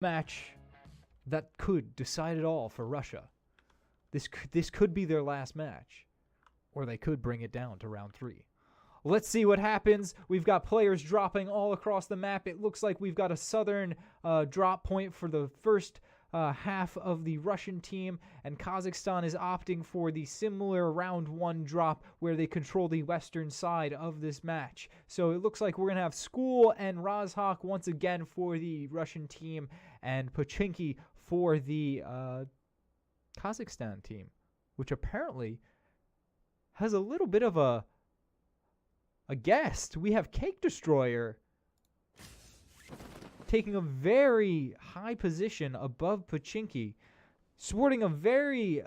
match that could decide it all for Russia. This could be their last match, or they could bring it down to round 3. Let's see what happens. We've got players dropping all across the map. It looks like we've got a southern drop point for the first half of the Russian team, and Kazakhstan is opting for the similar round 1 drop where they control the western side of this match. So it looks like we're going to have School and Razhok once again for the Russian team, and Pochinki for the Kazakhstan team, which apparently has a little bit of a guest. We have Cake Destroyer taking a very high position above Pochinki, sporting a very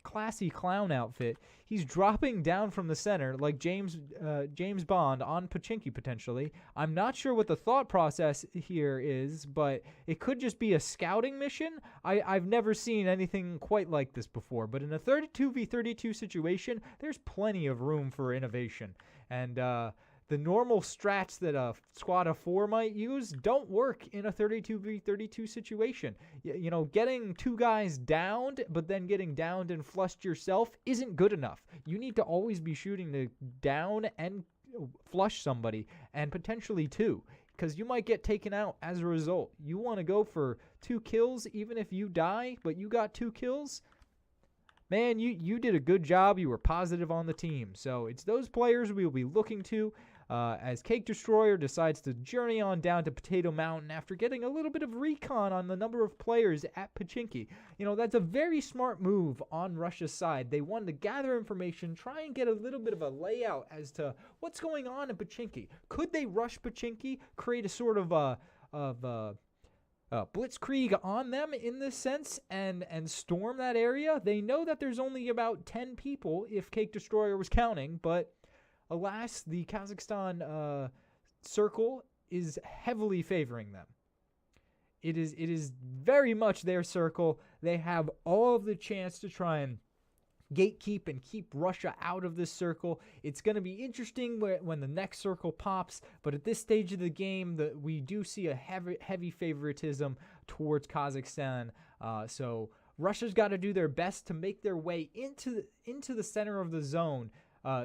classy clown outfit. He's dropping down from the center like James Bond on Pochinki potentially. I'm not sure what the thought process here is, but it could just be a scouting mission. I've never seen anything quite like this before, but in a 32v32 situation, there's plenty of room for innovation. And the normal strats that a squad of 4 might use don't work in a 32v32 situation. You know, getting 2 guys downed, but then getting downed and flushed yourself isn't good enough. You need to always be shooting to down and flush somebody, and potentially 2, because you might get taken out as a result. You want to go for 2 kills, even if you die, but you got 2 kills. Man, you did a good job. You were positive on the team. So it's those players we will be looking to as Cake Destroyer decides to journey on down to Potato Mountain after getting a little bit of recon on the number of players at Pochinki. You know, that's a very smart move on Russia's side. They wanted to gather information, try and get a little bit of a layout as to what's going on in Pochinki. Could they rush Pochinki, create a sort of blitzkrieg on them in this sense, and storm that area? They know that there's only about 10 people if Cake Destroyer was counting, but alas, the Kazakhstan circle is heavily favoring them. It is very much their circle. They have all of the chance to try and gatekeep and keep Russia out of this circle. It's going to be interesting when the next circle pops, but at this stage of the game, we do see a heavy favoritism towards Kazakhstan. So Russia's got to do their best to make their way into the center of the zone,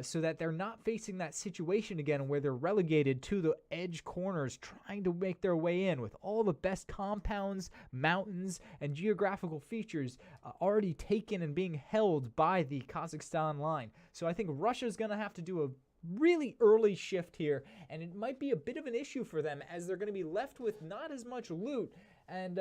so that they're not facing that situation again where they're relegated to the edge corners trying to make their way in with all the best compounds, mountains, and geographical features already taken and being held by the Kazakhstan line. So I think Russia's going to have to do a really early shift here, and it might be a bit of an issue for them as they're going to be left with not as much loot and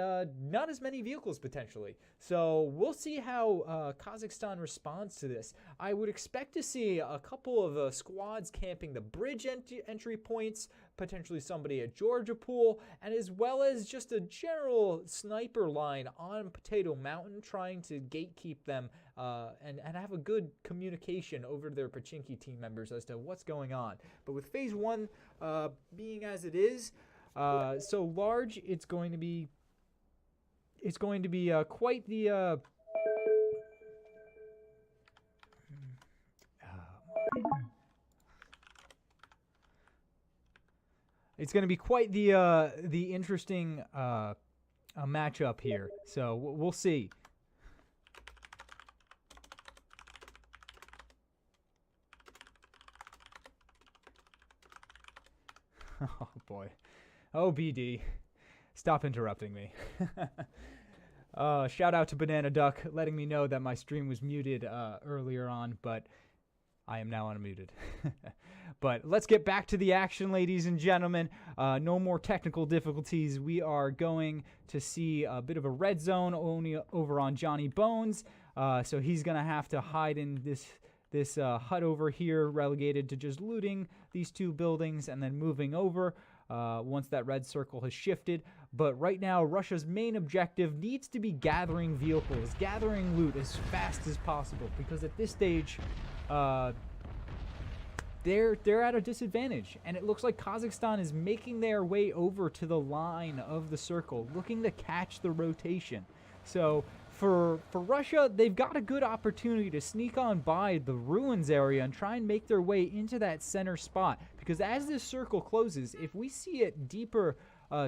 not as many vehicles potentially. So we'll see how Kazakhstan responds to this. I would expect to see a couple of squads camping the bridge entry points, potentially somebody at Georgia Pool, and as well as just a general sniper line on Potato Mountain trying to gatekeep them and have a good communication over to their Pochinki team members as to what's going on. But with Phase 1 being as it is, so large, it's going to be quite the it's going to be quite the interesting matchup here. So we'll see. Oh boy. Oh, BD. Stop interrupting me. Shout out to Banana Duck letting me know that my stream was muted earlier on, but I am now unmuted. But let's get back to the action, ladies and gentlemen. No more technical difficulties. We are going to see a bit of a red zone only over on Johnny Bones. So he's going to have to hide in this hut over here, relegated to just looting these 2 buildings and then moving over once that red circle has shifted. But right now, Russia's main objective needs to be gathering vehicles, gathering loot as fast as possible, because at this stage, they're at a disadvantage. And it looks like Kazakhstan is making their way over to the line of the circle, looking to catch the rotation. So for Russia, they've got a good opportunity to sneak on by the ruins area and try and make their way into that center spot. Because as this circle closes, if we see it deeper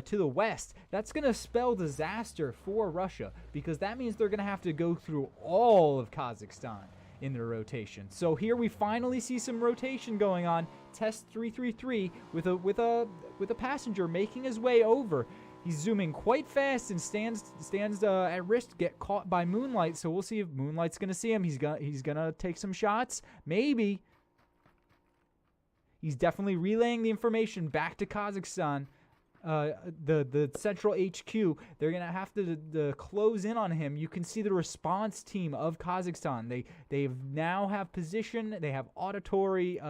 to the west, that's going to spell disaster for Russia, because that means they're going to have to go through all of Kazakhstan in their rotation. So here we finally see some rotation going on. Test 333 with a passenger making his way over. He's zooming quite fast and stands at risk to get caught by Moonlight. So we'll see if Moonlight's gonna see him. He's gonna take some shots. Maybe. He's definitely relaying the information back to Kazakhstan. The central HQ. They're gonna have to close in on him. You can see the response team of Kazakhstan. They now have position. They have auditory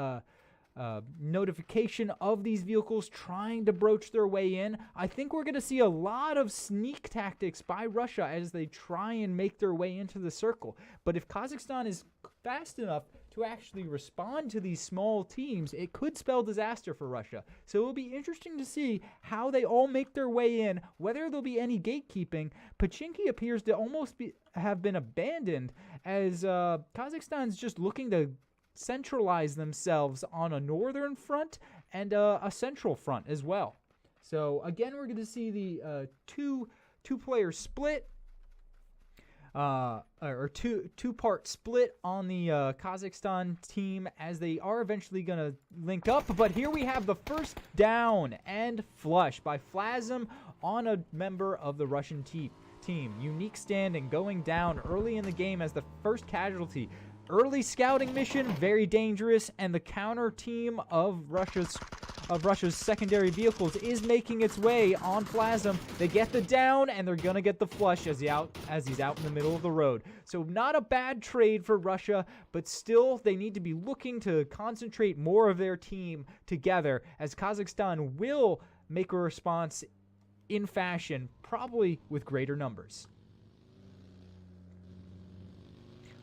notification of these vehicles trying to broach their way in. I think we're going to see a lot of sneak tactics by Russia as they try and make their way into the circle. But if Kazakhstan is fast enough to actually respond to these small teams, it could spell disaster for Russia. So it will be interesting to see how they all make their way in, whether there'll be any gatekeeping. Pachinki appears to almost have been abandoned, as Kazakhstan's just looking to centralize themselves on a northern front and a central front as well. So again, we're going to see the two-player split, or two-part split on the Kazakhstan team, as they are eventually going to link up. But here we have the first down and flush by Flasm on a member of the Russian team. Unique standing going down early in the game as the first casualty. Early scouting mission, very dangerous, and the counter team of Russia's secondary vehicles is making its way on Plasm. They get the down, and they're gonna get the flush as he's out in the middle of the road. So not a bad trade for Russia, but still they need to be looking to concentrate more of their team together, as Kazakhstan will make a response in fashion, probably with greater numbers.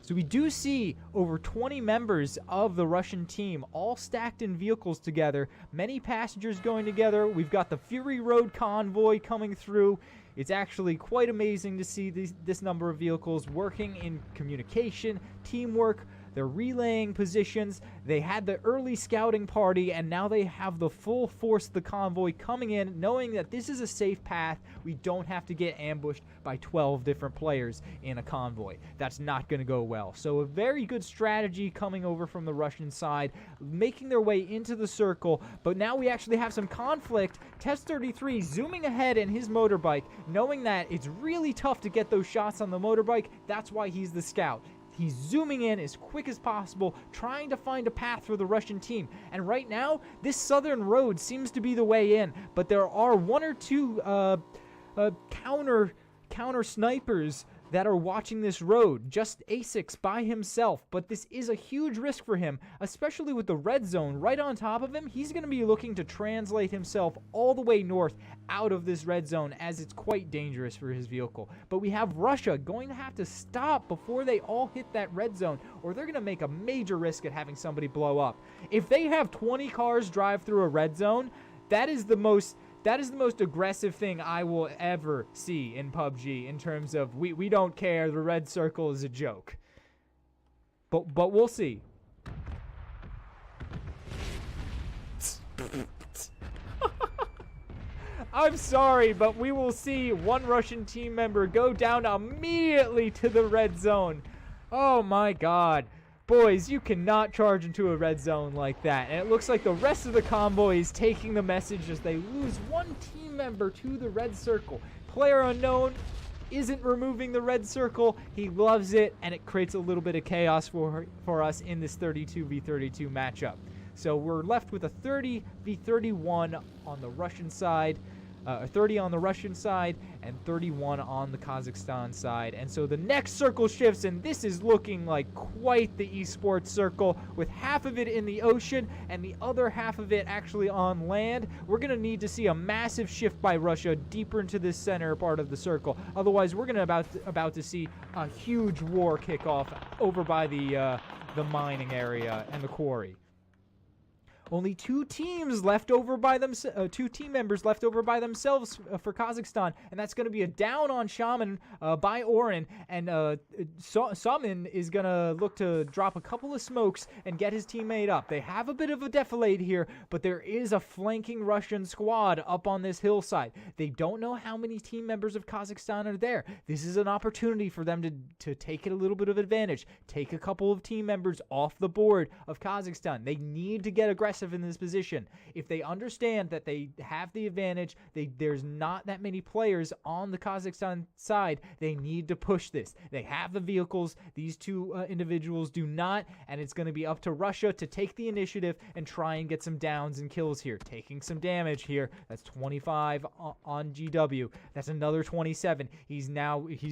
So we do see over 20 members of the Russian team all stacked in vehicles together, many passengers going together. We've got the Fury Road convoy coming through. It's actually quite amazing to see this number of vehicles working in communication, teamwork. They're relaying positions. They had the early scouting party, and now they have the full force of the convoy coming in, knowing that this is a safe path. We don't have to get ambushed by 12 different players in a convoy. That's not going to go well. So a very good strategy coming over from the Russian side, making their way into the circle. But now we actually have some conflict. Test 33 zooming ahead in his motorbike, knowing that it's really tough to get those shots on the motorbike. That's why he's the scout. He's zooming in as quick as possible, trying to find a path for the Russian team. And right now, this southern road seems to be the way in, but there are one or two counter snipers that are watching this road. Just Asics by himself, but this is a huge risk for him, especially with the red zone right on top of him. He's going to be looking to translate himself all the way north out of this red zone, as it's quite dangerous for his vehicle. But we have Russia going to have to stop before they all hit that red zone, or they're going to make a major risk at having somebody blow up. If they have 20 cars drive through a red zone, that is the most aggressive thing I will ever see in PUBG, in terms of we don't care, the red circle is a joke. But we'll see. I'm sorry, but we will see one Russian team member go down immediately to the red zone. Oh my god. Boys, you cannot charge into a red zone like that. And it looks like the rest of the convoy is taking the message as they lose one team member to the red circle. Player unknown isn't removing the red circle. He loves it, and it creates a little bit of chaos for us in this 32v32 matchup. So we're left with a 30v31 on the Russian side. 30 on the Russian side and 31 on the Kazakhstan side. And so the next circle shifts, and this is looking like quite the esports circle, with half of it in the ocean and the other half of it actually on land. We're going to need to see a massive shift by Russia deeper into this center part of the circle. Otherwise, we're going to about to see a huge war kick off over by the mining area and the quarry. Only two teams left over by them, two team members left over by themselves for Kazakhstan, and that's going to be a down on Shaman by Oren, and Samin is going to look to drop a couple of smokes and get his teammate up. They have a bit of a defilade here, but there is a flanking Russian squad up on this hillside. They don't know how many team members of Kazakhstan are there. This is an opportunity for them to take it a little bit of advantage, take a couple of team members off the board of Kazakhstan. They need to get aggressive in this position. If they understand that they have the advantage, there's not that many players on the Kazakhstan side, they need to push this. They have the vehicles. These two individuals do not, and it's going to be up to Russia to take the initiative and try and get some downs and kills here. Taking some damage here. That's 25 on GW. That's another 27. He's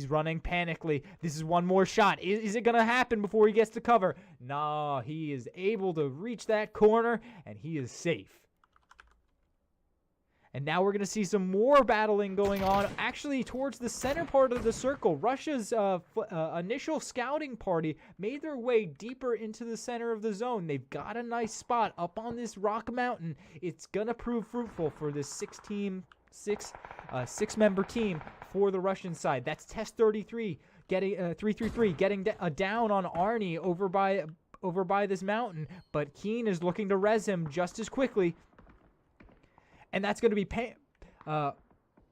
running panically. This is one more shot. Is it going to happen before he gets to cover? Nah, he is able to reach that corner, and he is safe. And now we're going to see some more battling going on, actually towards the center part of the circle. Russia's initial scouting party made their way deeper into the center of the zone. They've got a nice spot up on this rock mountain. It's going to prove fruitful for this six-member team for the Russian side. That's Test 33 getting 333 getting down on Arnie over by this mountain, but Keen is looking to res him just as quickly. And that's going to be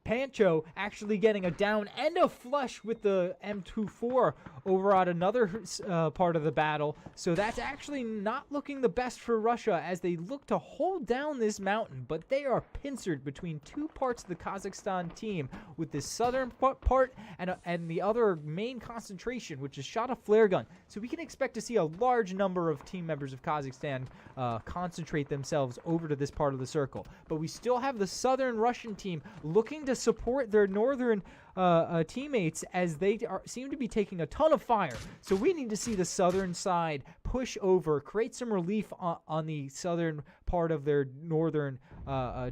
Pancho actually getting a down and a flush with the M24 over on another part of the battle. So that's actually not looking the best for Russia as they look to hold down this mountain. But they are pincered between two parts of the Kazakhstan team, with the southern part and the other main concentration, which is shot a flare gun. So we can expect to see a large number of team members of Kazakhstan concentrate themselves over to this part of the circle. But we still have the southern Russian team looking to support their northern teammates as they seem to be taking a ton of fire. So we need to see the southern side push over, create some relief on the southern part of their northern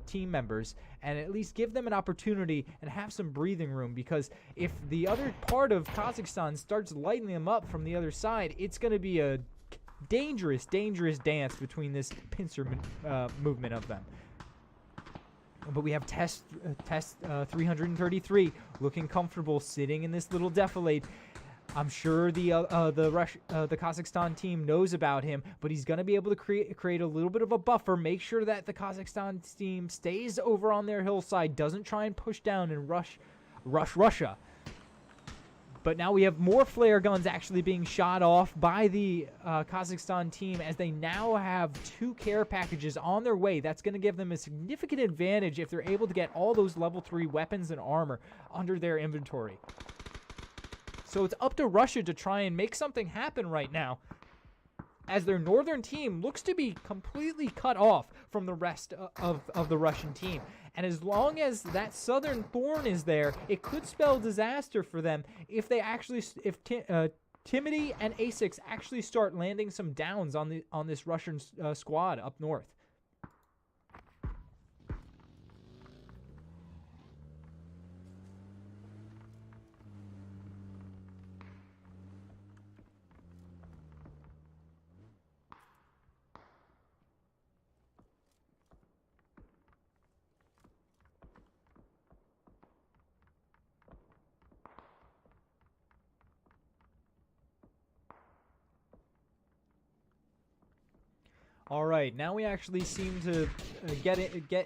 team members, and at least give them an opportunity and have some breathing room, because if the other part of Kazakhstan starts lighting them up from the other side, it's going to be a dangerous dance between this pincer movement of them. But we have test 333 looking comfortable, sitting in this little defilade. I'm sure the Kazakhstan team knows about him, but he's going to be able to create a little bit of a buffer, make sure that the Kazakhstan team stays over on their hillside, doesn't try and push down and rush Russia. But now we have more flare guns actually being shot off by the Kazakhstan team, as they now have 2 care packages on their way. That's going to give them a significant advantage if they're able to get all those level 3 weapons and armor under their inventory. So it's up to Russia to try and make something happen right now, as their northern team looks to be completely cut off from the rest of the Russian team. And as long as that southern thorn is there, it could spell disaster for them if Timothy and Asics actually start landing some downs on this Russian squad up north. All right, now we actually seem to get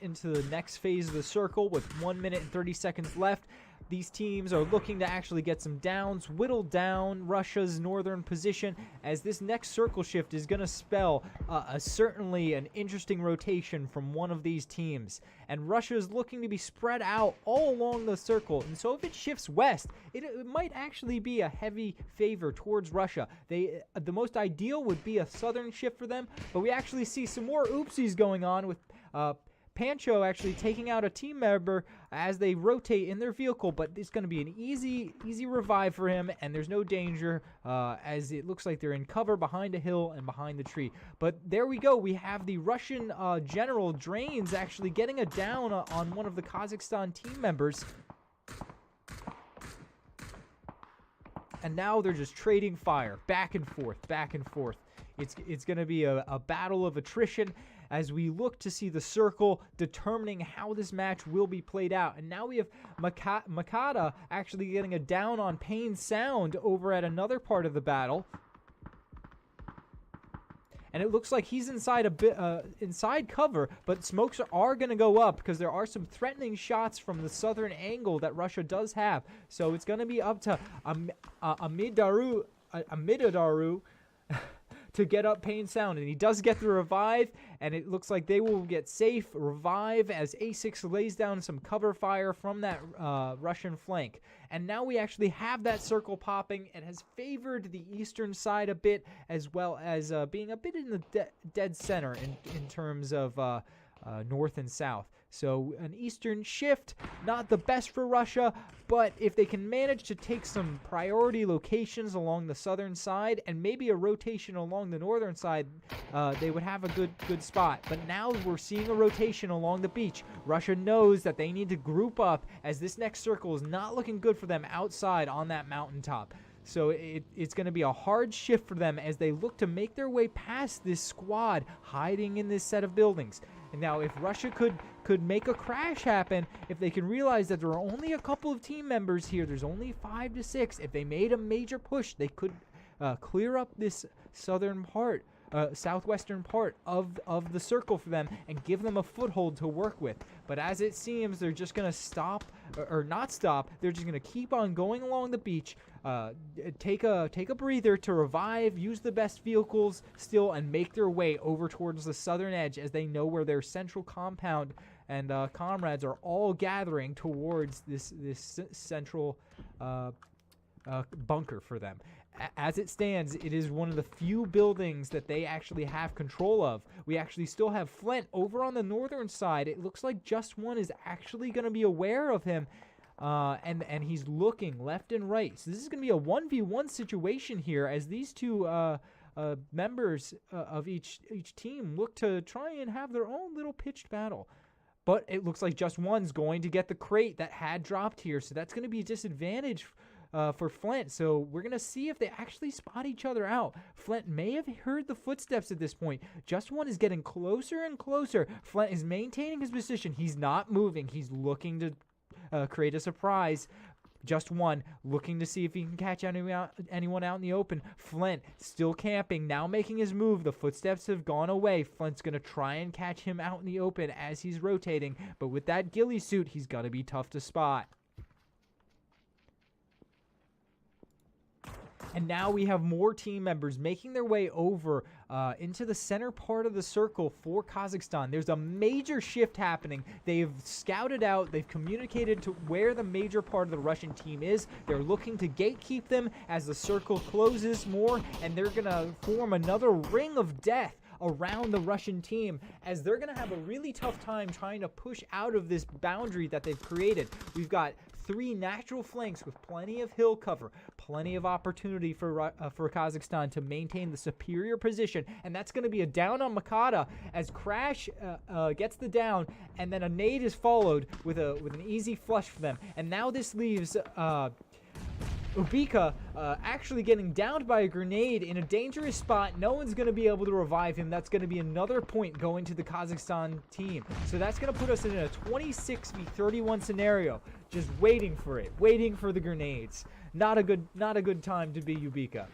into the next phase of the circle with 1 minute and 30 seconds left. These teams are looking to actually get some downs, whittle down Russia's northern position, as this next circle shift is going to spell certainly an interesting rotation from one of these teams. And Russia is looking to be spread out all along the circle, and so if it shifts west, it might actually be a heavy favor towards Russia. The most ideal would be a southern shift for them, but we actually see some more oopsies going on with Pancho actually taking out a team member as they rotate in their vehicle, but it's going to be an easy revive for him, and there's no danger as it looks like they're in cover behind a hill and behind the tree. But there we go. We have the Russian General Drains actually getting a down on one of the Kazakhstan team members. And now they're just trading fire back and forth. It's going to be a battle of attrition. as we look to see the circle determining how this match will be played out. And now we have Makata actually getting a down on Pain Sound over at another part of the battle. And it looks like he's inside inside cover, but smokes are going to go up because there are some threatening shots from the southern angle that Russia does have. So it's going to be up to Amidaru to get up Pain Sound, and he does get the revive, and it looks like they will get safe revive as A6 lays down some cover fire from that Russian flank. And now we actually have that circle popping. It has favored the eastern side a bit, as well as being a bit in the dead center in terms of north and south. So an eastern shift, not the best for Russia, but if they can manage to take some priority locations along the southern side and maybe a rotation along the northern side, they would have a good spot. But now we're seeing a rotation along the beach. Russia knows that they need to group up, as this next circle is not looking good for them outside on that mountaintop. So it's going to be a hard shift for them as they look to make their way past this squad hiding in this set of buildings. And now if Russia could make a crash happen, if they can realize that there are only a couple of team members here, there's only 5 to 6, if they made a major push, they could clear up this southwestern part of the circle for them and give them a foothold to work with. But as it seems, they're just going to stop, or not stop, they're just going to keep on going along the beach, take a breather to revive, use the best vehicles still, and make their way over towards the southern edge, as they know where their central compound and comrades are all gathering towards this central bunker for them. As it stands, it is one of the few buildings that they actually have control of. We actually still have Flint over on the northern side. It looks like Just One is actually going to be aware of him, and he's looking left and right. So this is going to be a 1v1 situation here, as these two members of each team look to try and have their own little pitched battle. But it looks like Just One's going to get the crate that had dropped here, so that's going to be a disadvantage for Flint. So we're going to see if they actually spot each other out. Flint may have heard the footsteps at this point. Just One is getting closer and closer. Flint is maintaining his position. He's not moving. He's looking to create a surprise. Just One looking to see if he can catch anyone out in the open. Flint still camping, now making his move. The footsteps have gone away. Flint's going to try and catch him out in the open as he's rotating. But with that ghillie suit, he's going to be tough to spot. And now we have more team members making their way over into the center part of the circle for Kazakhstan. There's a major shift happening. They've scouted out, they've communicated to where the major part of the Russian team is. They're looking to gatekeep them as the circle closes more, and they're going to form another ring of death around the Russian team, as they're going to have a really tough time trying to push out of this boundary that they've created. We've got 3 natural flanks with plenty of hill cover, plenty of opportunity for Kazakhstan to maintain the superior position, and that's going to be a down on Makata as Crash gets the down, and then a nade is followed with an easy flush for them. And now this leaves Ubika actually getting downed by a grenade in a dangerous spot. No one's going to be able to revive him. That's going to be another point going to the Kazakhstan team. So that's going to put us in a 26v31 scenario. Just waiting for it. Waiting for the grenades. Not a good time to be Ubika.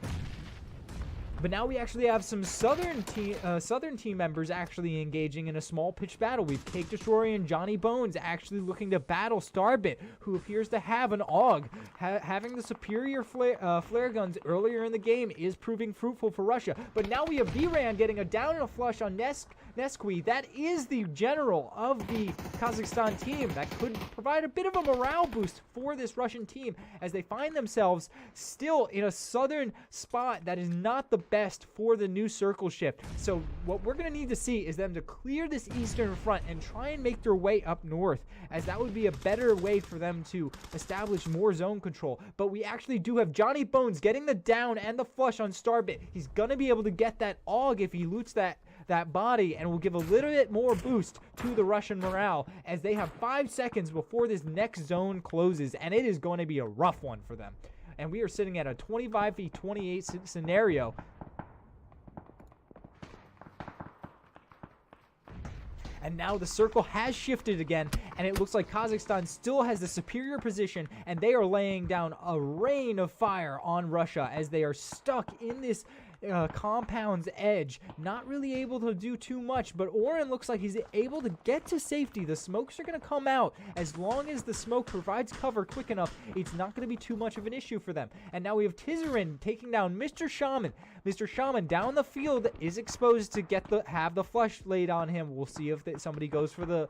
But now we actually have some southern team members actually engaging in a small pitched battle. We've Cake Destroyer and Johnny Bones actually looking to battle Starbit, who appears to have an AUG. Having the superior flare guns earlier in the game is proving fruitful for Russia. But now we have VRAN getting a down and a flush on Nesqui. That is the general of the Kazakhstan team. That could provide a bit of a morale boost for this Russian team, as they find themselves still in a southern spot that is not the best for the new circle shift. So what we're going to need to see is them to clear this eastern front and try and make their way up north, as that would be a better way for them to establish more zone control. But we actually do have Johnny Bones getting the down and the flush on Starbit. He's going to be able to get that AUG if he loots that body, and will give a little bit more boost to the Russian morale, as they have 5 seconds before this next zone closes, and it is going to be a rough one for them. And we are sitting at a 25v28 scenario. And now the circle has shifted again, and it looks like Kazakhstan still has the superior position, and they are laying down a rain of fire on Russia as they are stuck in this compound's edge, not really able to do too much. But Oren looks like he's able to get to safety. The smokes are going to come out. As long as the smoke provides cover quick enough, it's not going to be too much of an issue for them. And now we have Tizerin taking down Mr. Shaman. Mr. Shaman down the field is exposed to have the flush laid on him. We'll see if somebody goes for the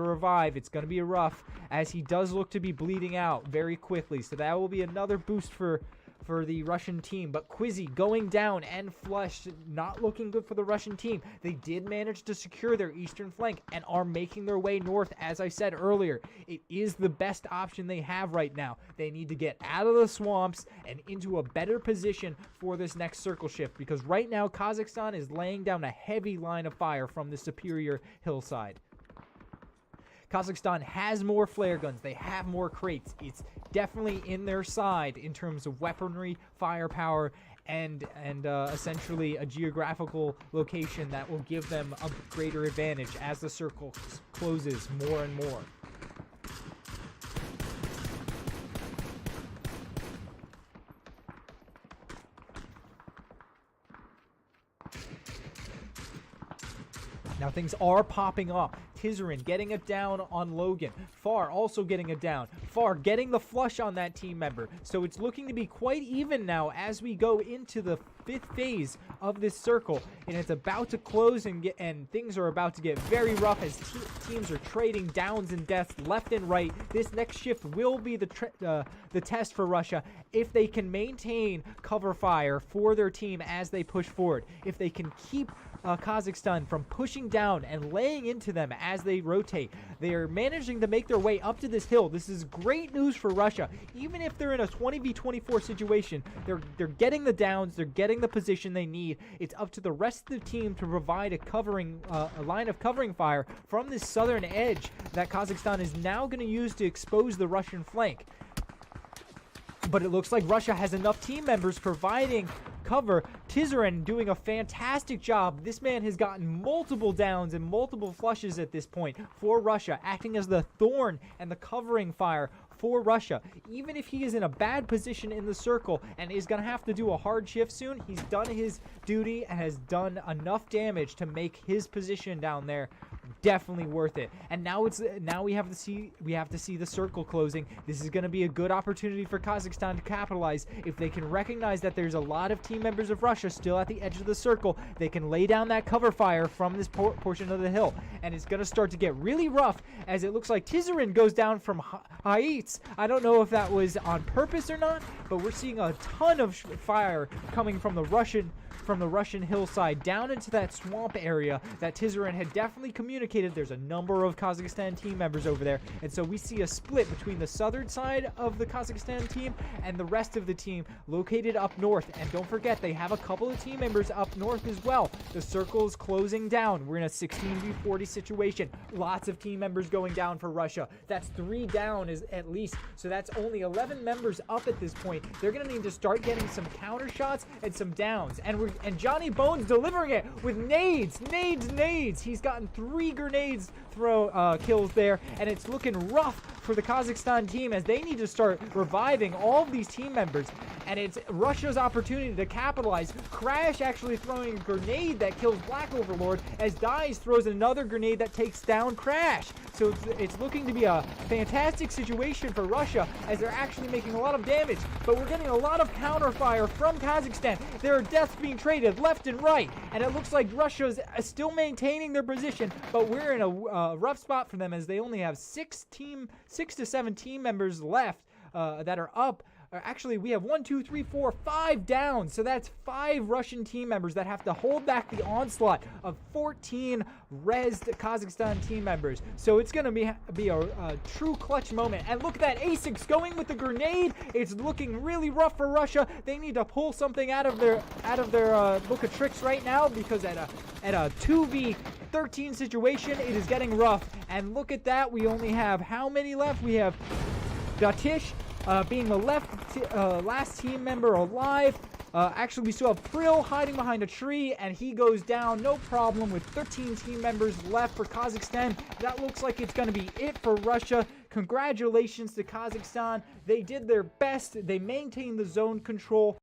revive. It's going to be rough as he does look to be bleeding out very quickly. So that will be another boost for the Russian team. But Quizzy going down and flushed, not looking good for the Russian team. They did manage to secure their eastern flank and are making their way north. As I said earlier, it is the best option they have right now. They need to get out of the swamps and into a better position for this next circle shift, because right now Kazakhstan is laying down a heavy line of fire from the superior hillside. Kazakhstan has more flare guns. They have more crates. It's definitely in their side in terms of weaponry, firepower, and essentially a geographical location that will give them a greater advantage as the circle closes more and more. Now things are popping up. Tizerin getting it down on Logan. Far also getting it down. Far getting the flush on that team member. So it's looking to be quite even now as we go into the 5th phase of this circle. And it's about to close and things are about to get very rough as teams are trading downs and deaths left and right. This next shift will be the test for Russia if they can maintain cover fire for their team as they push forward. If they can keep Kazakhstan from pushing down and laying into them as they rotate. They are managing to make their way up to this hill. This is great news for Russia. Even if they're in a 20v24 situation, they're getting the downs, they're getting the position they need. It's up to the rest of the team to provide a line of covering fire from this southern edge that Kazakhstan is now going to use to expose the Russian flank. But it looks like Russia has enough team members providing cover. Tizerin doing a fantastic job. This man has gotten multiple downs and multiple flushes at this point for Russia, acting as the thorn and the covering fire for Russia. Even if he is in a bad position in the circle and is going to have to do a hard shift soon, he's done his duty and has done enough damage to make his position down there definitely worth it. And now we have to see the circle closing. This is going to be a good opportunity for Kazakhstan to capitalize. If they can recognize that there's a lot of team members of Russia still at the edge of the circle, they can lay down that cover fire from this portion of the hill. And it's going to start to get really rough as it looks like Tizerin goes down from heights. I don't know if that was on purpose or not, but we're seeing a ton of fire coming from the Russian hillside down into that swamp area that Tizerin had definitely communicated. There's a number of Kazakhstan team members over there, and so we see a split between the southern side of the Kazakhstan team and the rest of the team located up north. And don't forget, they have a couple of team members up north as well. The circle is closing down. We're in a 16v40 situation. Lots of team members going down for Russia. That's 3 down at least, so that's only 11 members up at this point. They're going to need to start getting some counter shots and some downs, and Johnny Bones delivering it with nades. He's gotten 3 grenades kills there, and it's looking rough for the Kazakhstan team as they need to start reviving all of these team members. And it's Russia's opportunity to capitalize. Crash actually throwing a grenade that kills Black Overlord as Dice throws another grenade that takes down Crash. So it's looking to be a fantastic situation for Russia as they're actually making a lot of damage. But we're getting a lot of counterfire from Kazakhstan. There are deaths being traded left and right, and it looks like Russia's still maintaining their position, but we're in a rough spot for them as they only have 6 to 7 team members left that are up. Actually, we have 1, 2, 3, 4, 5 down. So that's 5 Russian team members that have to hold back the onslaught of 14 rezzed Kazakhstan team members. So it's going to be a true clutch moment. And look at that, ASICs going with the grenade. It's looking really rough for Russia. They need to pull something out of their book of tricks right now, because at a 2v13 situation, it is getting rough. And look at that, we only have how many left? We have Datish being the last team member alive. Actually, we still have Prill hiding behind a tree, and he goes down, no problem, with 13 team members left for Kazakhstan. That looks like it's going to be it for Russia. Congratulations to Kazakhstan. They did their best. They maintained the zone control.